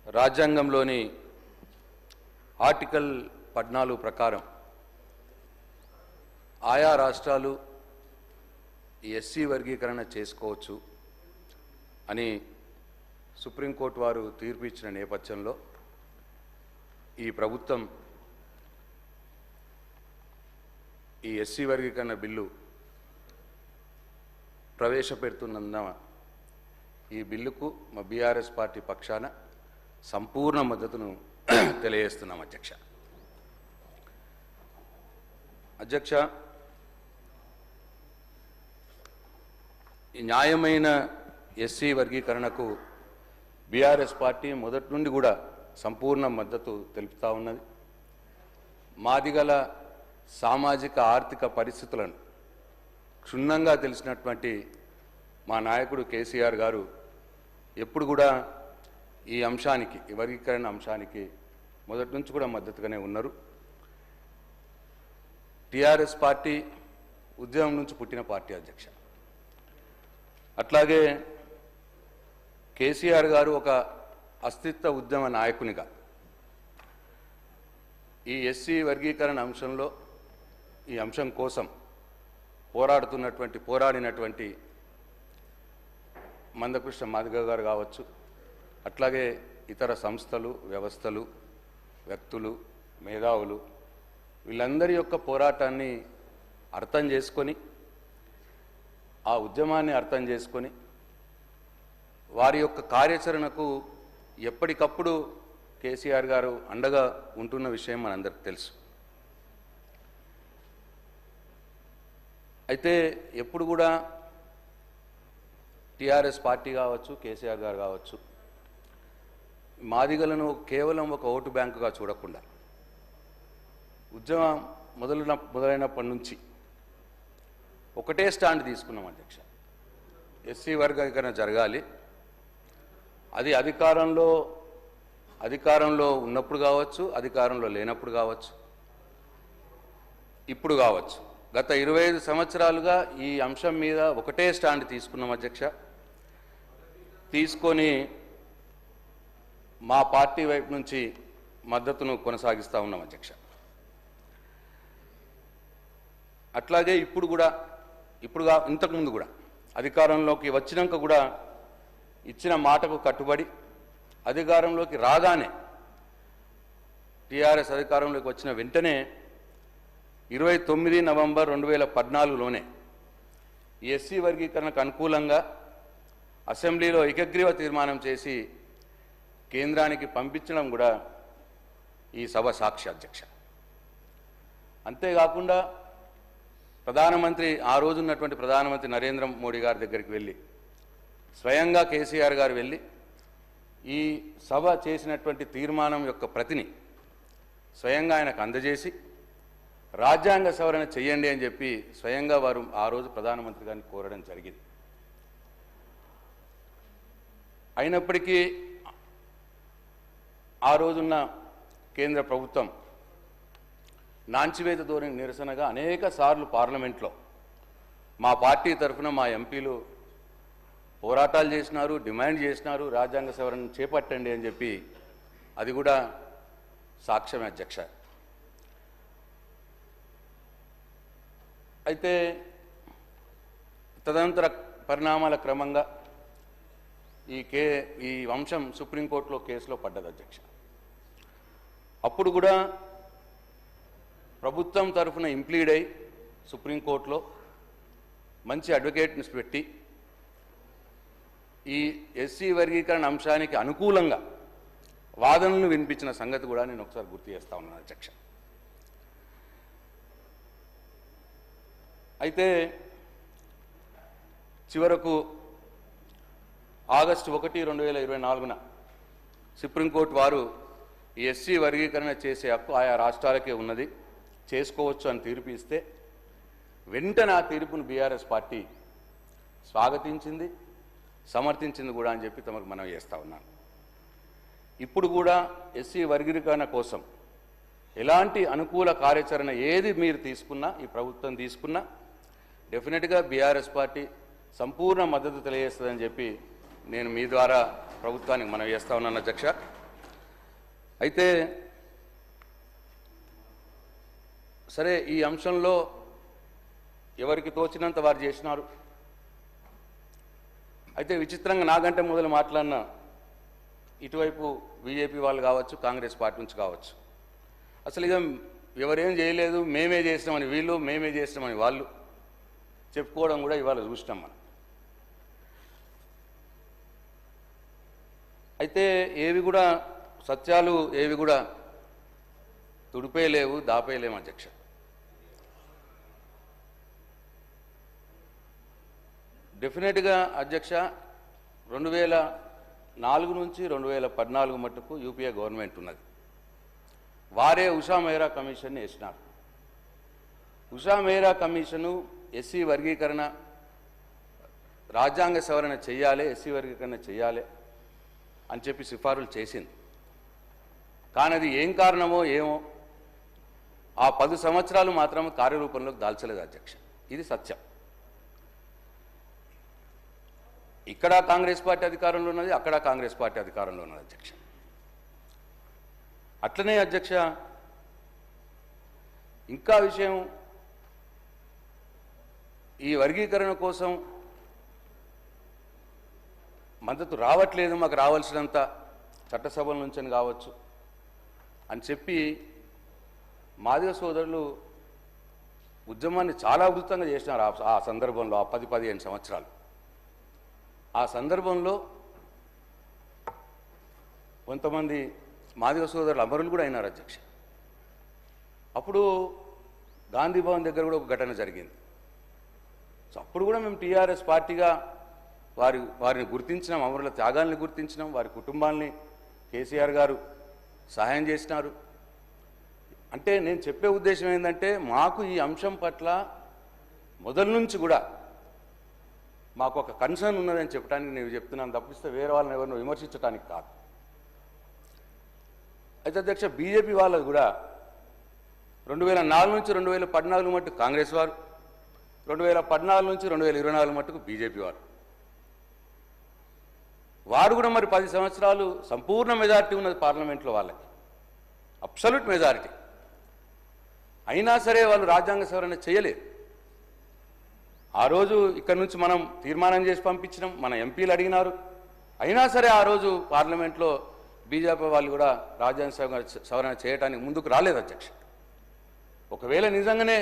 రాజ్యాంగంలోని ఆర్టికల్ 14 ప్రకారం ఆయా రాష్ట్రాలు ఎస్సీ వర్గీకరణ చేసుకోవచ్చు అని సుప్రీంకోర్టు వారు తీర్పు ఇచ్చిన నేపథ్యంలో ఈ ప్రభుత్వం ఈ ఎస్సీ వర్గీకరణ బిల్లు ప్రవేశపెడుతున్నందున ఈ బిల్లుకు మా బీఆర్ఎస్ పార్టీ పక్షాన సంపూర్ణ మద్దతును తెలియజేస్తున్నాం అధ్యక్ష. ఈ న్యాయమైన ఎస్సీ వర్గీకరణకు బీఆర్ఎస్ పార్టీ మొదటి నుండి కూడా సంపూర్ణ మద్దతు తెలుపుతా ఉన్నది. మాదిగల సామాజిక ఆర్థిక పరిస్థితులను క్షుణ్ణంగా తెలిసినటువంటి మా నాయకుడు కేసీఆర్ గారు ఎప్పుడు కూడా ఈ అంశానికి, ఈ వర్గీకరణ అంశానికి మొదటి నుంచి కూడా మద్దతుగానే ఉన్నారు. టీఆర్ఎస్ పార్టీ ఉద్యమం నుంచి పుట్టిన పార్టీ అధ్యక్ష. అట్లాగే కేసీఆర్ గారు ఒక అస్తిత్వ ఉద్యమ నాయకునిగా ఈ ఎస్సీ వర్గీకరణ అంశంలో, ఈ అంశం కోసం పోరాడినటువంటి మందకృష్ణ మాదిగ గారు కావచ్చు, అట్లాగే ఇతర సంస్థలు, వ్యవస్థలు, వ్యక్తులు, మేధావులు వీళ్ళందరి యొక్క పోరాటాన్ని అర్థం చేసుకొని, ఆ ఉద్యమాన్ని అర్థం చేసుకొని వారి యొక్క కార్యాచరణకు ఎప్పటికప్పుడు కేసీఆర్ గారు అండగా ఉంటున్న విషయం మనందరికీ తెలుసు. అయితే ఎప్పుడు కూడా టీఆర్ఎస్ పార్టీ కావచ్చు, కేసీఆర్ గారు కావచ్చు, మాదిగలను కేవలం ఒక ఓటు బ్యాంకుగా చూడకుండా ఉద్యమం మొదలైనప్పటి నుంచి ఒకటే స్టాండ్ తీసుకున్నాం అధ్యక్ష. ఎస్సీ వర్గీకరణ జరగాలి. అది అధికారంలో ఉన్నప్పుడు కావచ్చు, అధికారంలో లేనప్పుడు కావచ్చు, ఇప్పుడు కావచ్చు. గత 25 సంవత్సరాలుగా ఈ అంశం మీద ఒకటే స్టాండ్ తీసుకున్నాం అధ్యక్ష. తీసుకొని మా పార్టీ వైపు నుంచి మద్దతును కొనసాగిస్తూ ఉన్నాం అధ్యక్ష. అట్లాగే ఇంతకుముందు కూడా అధికారంలోకి వచ్చినాక కూడా ఇచ్చిన మాటకు కట్టుబడి అధికారంలోకి రాగానే, టీఆర్ఎస్ అధికారంలోకి వచ్చిన వెంటనే 29 నవంబర్ 2014లోనే ఎస్సీ వర్గీకరణకు అనుకూలంగా అసెంబ్లీలో ఏకగ్రీవ తీర్మానం చేసి కేంద్రానికి పంపించడం కూడా ఈ సభ సాక్షి అధ్యక్ష. అంతేకాకుండా ఆ రోజు ఉన్నటువంటి ప్రధానమంత్రి నరేంద్ర మోడీ గారి దగ్గరికి వెళ్ళి, స్వయంగా కేసీఆర్ గారు వెళ్ళి ఈ సభ చేసినటువంటి తీర్మానం యొక్క ప్రతిని స్వయంగా ఆయనకు అందజేసి రాజ్యాంగ సవరణ చేయండి అని చెప్పి స్వయంగా వారు ఆ రోజు ప్రధానమంత్రి గారిని కోరడం జరిగింది. అయినప్పటికీ ఆ రోజున్న కేంద్ర ప్రభుత్వం నాంచివేత ధోరణి నిరసనగా అనేక సార్లు పార్లమెంట్లో మా పార్టీ తరఫున మా ఎంపీలు పోరాటాలు చేసినారు, డిమాండ్ చేసినారు, రాజ్యాంగ సవరణ చేపట్టండి అని చెప్పి. అది కూడా సాక్ష్యమే అధ్యక్ష. అయితే తదనంతర పరిణామాల క్రమంగా ఈ అంశం సుప్రీంకోర్టులో కేసులో పడ్డది అధ్యక్ష. అప్పుడు కూడా ప్రభుత్వం తరఫున ఇంప్లీడ్ అయి సుప్రీంకోర్టులో మంచి అడ్వకేట్ని పెట్టి ఈ ఎస్సీ వర్గీకరణ అంశానికి అనుకూలంగా వాదనలు వినిపించిన సంగతి కూడా నేను ఒకసారి గుర్తు చేస్తా ఉన్నాను అధ్యక్ష. అయితే చివరకు ఆగస్టు 1, 2024 సుప్రీంకోర్టు వారు ఈ ఎస్సీ వర్గీకరణ చేసే హక్కు ఆయా రాష్ట్రాలకే ఉన్నది, చేసుకోవచ్చు అని తీర్పు ఇస్తే వెంటనే ఆ తీర్పును బీఆర్ఎస్ పార్టీ స్వాగతించింది, సమర్థించింది కూడా అని చెప్పి తమకు మనం చేస్తూ ఉన్నాను. ఇప్పుడు కూడా ఎస్సీ వర్గీకరణ కోసం ఎలాంటి అనుకూల కార్యాచరణ ఏది మీరు తీసుకున్నా, ఈ ప్రభుత్వం తీసుకున్నా, డెఫినెట్గా బీఆర్ఎస్ పార్టీ సంపూర్ణ మద్దతు తెలియజేస్తుందని చెప్పి నేను మీ ద్వారా ప్రభుత్వానికి మనం చేస్తా ఉన్నాను అధ్యక్ష. అయితే సరే, ఈ అంశంలో ఎవరికి తోచినంత వారు చేసినారు. అయితే విచిత్రంగా నాకంటే మొదలు మాట్లాడిన ఇటువైపు బీజేపీ వాళ్ళు కావచ్చు, కాంగ్రెస్ పార్టీ నుంచి కావచ్చు, అసలు ఇక ఎవరేం చేయలేదు, మేమే చేసినామని వీళ్ళు, మేమే చేసినామని వాళ్ళు చెప్పుకోవడం కూడా ఇవాళ చూసినాం మనం. అయితే ఏవి కూడా సత్యాలు ఏవి కూడా తుడిపేయలేవు, దాపేయలేము అధ్యక్ష. డెఫినెట్గా అధ్యక్ష 2004 నుంచి 2014 మట్టుకు యూపీఏ గవర్నమెంట్ ఉన్నది. వారే ఉషా మెహ్రా కమిషన్ని వేసినారు. ఉషా మెహ్రా కమిషను ఎస్సీ వర్గీకరణ, రాజ్యాంగ సవరణ చేయాలి, ఎస్సీ వర్గీకరణ చేయాలి అని చెప్పి సిఫారులు చేసింది. కానీ అది ఏం కారణమో ఏమో ఆ 10 సంవత్సరాలు మాత్రం కార్యరూపంలోకి దాల్చలేదు అధ్యక్ష. ఇది సత్యం. ఇక్కడ కాంగ్రెస్ పార్టీ అధికారంలో ఉన్నది, అక్కడ కాంగ్రెస్ పార్టీ అధికారంలో ఉన్నది అధ్యక్ష. అట్లనే అధ్యక్ష ఇంకా విషయం, ఈ వర్గీకరణ కోసం మద్దతు రావట్లేదు, మాకు రావాల్సినంత చట్టసభల నుంచి కావచ్చు అని చెప్పి మాదిగ సోదరులు ఉద్యమాన్ని చాలా ఉధృతంగా చేసినారు. ఆ సందర్భంలో ఆ 10-15 సంవత్సరాలు. ఆ సందర్భంలో కొంతమంది మాదిగ సోదరులు అమరులు కూడా అయినారు అధ్యక్ష. అప్పుడు గాంధీ భవన్ దగ్గర కూడా ఒక ఘటన జరిగింది. సో అప్పుడు కూడా మేము టీఆర్ఎస్ పార్టీగా వారిని గుర్తించినాం, అమరుల త్యాగాల్ని గుర్తించినాం, వారి కుటుంబాల్ని కేసీఆర్ గారు సహాయం చేసినారు. అంటే నేను చెప్పే ఉద్దేశం ఏంటంటే, మాకు ఈ అంశం పట్ల మొదటి నుంచి కూడా మాకు ఒక కన్సర్న్ ఉన్నదని చెప్పడానికి నేను చెప్తున్నాను తప్పిస్తే వేరే వాళ్ళని ఎవరినో విమర్శించడానికి కాదు. అయితే అధ్యక్ష బీజేపీ వాళ్ళది కూడా 2004 నుంచి 2014 మట్టుకు కాంగ్రెస్ వారు, 2014 నుంచి 2024 మట్టుకు బీజేపీ వారు కూడా మరి 10 సంవత్సరాలు సంపూర్ణ మెజారిటీ ఉన్నది పార్లమెంట్లో వాళ్ళకి, అబ్సల్యూట్ మెజారిటీ. అయినా సరే వాళ్ళు రాజ్యాంగ సవరణ చేయలేదు. ఆ రోజు ఇక్కడ నుంచి మనం తీర్మానం చేసి పంపించినాం, మన ఎంపీలు అడిగినారు. అయినా సరే ఆ రోజు పార్లమెంట్లో బీజేపీ వాళ్ళు కూడా రాజ్యాంగ సవరణ చేయడానికి ముందుకు రాలేదు అధ్యక్ష. ఒకవేళ నిజంగానే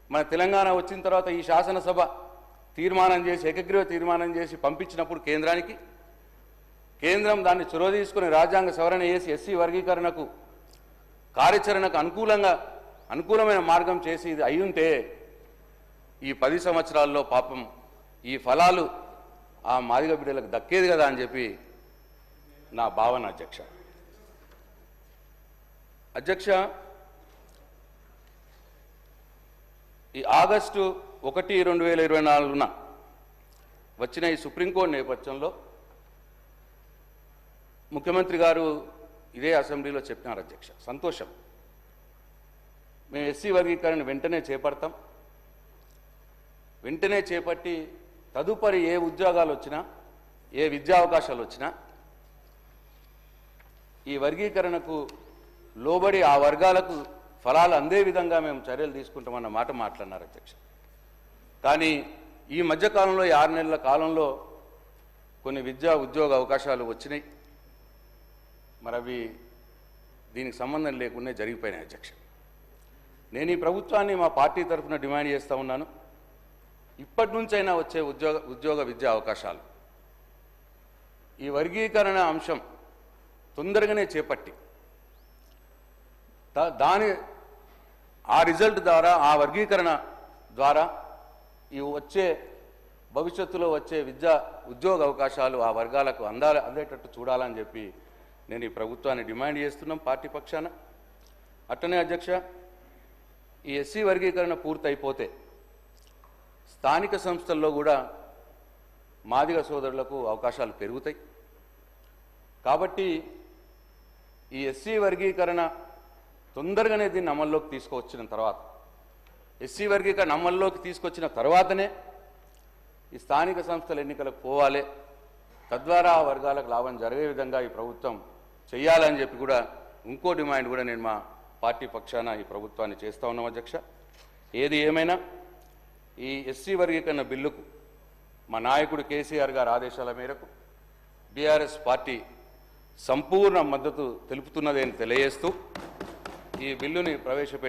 మన తెలంగాణ వచ్చిన తర్వాత ఈ శాసనసభ తీర్మానం చేసి, ఏకగ్రీవ తీర్మానం చేసి పంపించినప్పుడు కేంద్రానికి, కేంద్రం దాన్ని చొరవ తీసుకుని రాజ్యాంగ సవరణ చేసి ఎస్సీ వర్గీకరణకు కార్యాచరణకు అనుకూలమైన మార్గం చేసి ఇది అయ్యుంటే ఈ 10 సంవత్సరాల్లో పాపం ఈ ఫలాలు ఆ మాదిగ బిడ్డలకు దక్కేది కదా అని చెప్పి నా భావన అధ్యక్ష. అధ్యక్ష ఈ ఆగస్టు 1, 2024 వచ్చిన ఈ సుప్రీంకోర్టు నేపథ్యంలో ముఖ్యమంత్రి గారు ఇదే అసెంబ్లీలో చెప్పినారు అధ్యక్ష. సంతోషం, మేము ఎస్సీ వర్గీకరణ వెంటనే చేపడతాం. వెంటనే చేపట్టి తదుపరి ఏ ఉద్యోగాలు వచ్చినా, ఏ విద్యా అవకాశాలు వచ్చినా ఈ వర్గీకరణకు లోబడి ఆ వర్గాలకు ఫలాలు అందే విధంగా మేము చర్యలు తీసుకుంటామన్న మాట మాట్లాడినారు అధ్యక్ష. కానీ ఈ మధ్యకాలంలో, ఈ 6 నెలల కాలంలో కొన్ని విద్యా ఉద్యోగ అవకాశాలు వచ్చినాయి. మరి అవి దీనికి సంబంధం లేకుండా జరిగిపోయినాయి అధ్యక్ష. నేను ఈ ప్రభుత్వాన్ని మా పార్టీ తరఫున డిమాండ్ చేస్తూ ఉన్నాను, ఇప్పటి నుంచైనా వచ్చే ఉద్యోగ విద్యా అవకాశాలు ఈ వర్గీకరణ అంశం తొందరగానే చేపట్టి ఆ రిజల్ట్ ద్వారా, ఆ వర్గీకరణ ద్వారా ఈ భవిష్యత్తులో వచ్చే ఉద్యోగ అవకాశాలు ఆ వర్గాలకు అందేటట్టు చూడాలని చెప్పి నేను ఈ ప్రభుత్వాన్ని డిమాండ్ చేస్తున్నాం పార్టీ పక్షాన. అట్లనే అధ్యక్ష ఈ ఎస్సీ వర్గీకరణ పూర్తయిపోతే స్థానిక సంస్థల్లో కూడా మాదిగ సోదరులకు అవకాశాలు పెరుగుతాయి. కాబట్టి ఈ ఎస్సీ వర్గీకరణ తొందరగానే దీన్ని అమల్లోకి తీసుకొచ్చిన తర్వాత, ఎస్సీ వర్గీకరణ అమల్లోకి తీసుకొచ్చిన తర్వాతనే ఈ స్థానిక సంస్థల ఎన్నికలకు పోవాలి. తద్వారా ఆ వర్గాలకు లాభం జరిగే విధంగా ఈ ప్రభుత్వం చేయాలని చెప్పి కూడా ఇంకో డిమాండ్ కూడా నేను మా పార్టీ పక్షాన ఈ ప్రభుత్వాన్ని చేస్తూ ఉన్నాం అధ్యక్ష. ఏది ఏమైనా ఈ ఎస్సీ వర్గీకరణ బిల్లుకు మా నాయకుడు కేసీఆర్ గారి ఆదేశాల మేరకు బీఆర్ఎస్ పార్టీ సంపూర్ణ మద్దతు తెలుపుతున్నదని తెలియజేస్తూ ఈ బిల్లుని ప్రవేశపెట్టి